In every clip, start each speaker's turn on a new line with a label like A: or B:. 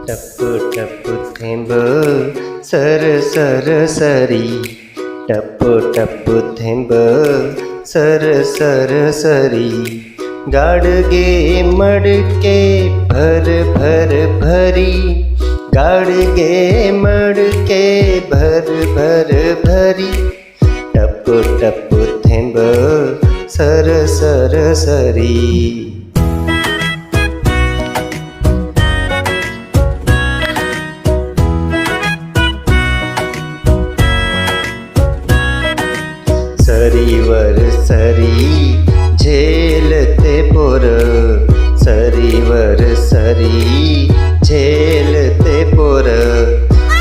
A: टप्पू टप्पू थेंब सर सर सरी, टप्पू टप्पू थेंब सर सर सरी, गाडगे मडके भर भर भरी, गाडगे मडके भर भर भरी, टप्पू टप्पू थेंब सर सर सरी. सरीवर सरी झेलते पोर, सरीवर सरी झेलते पोर,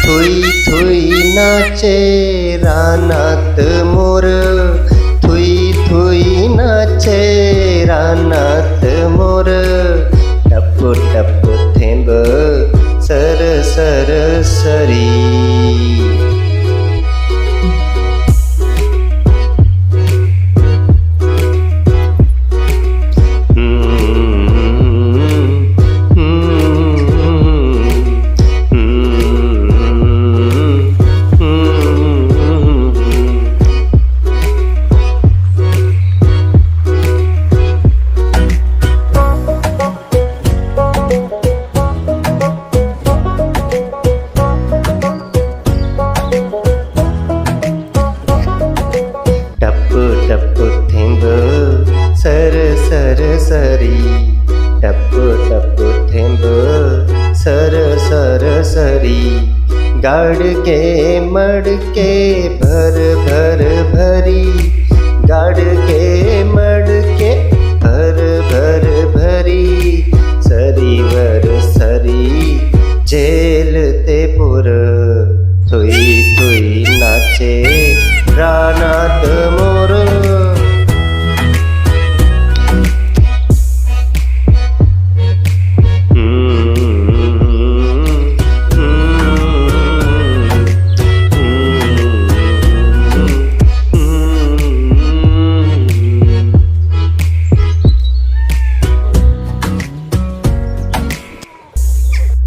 A: थुई थुई नाचे रानात मोर, थुई थुई नाचे रानात मोर, टप्पू टप्पू थेंब सर सर सरी. टप्पू थेंब सर सर सरी, टप्पू टप्पू थेंब सर सर सरी, गाडगे मडके भर भर भरी, गाडगे मडके भर भर भरी, सरीवर सरी झे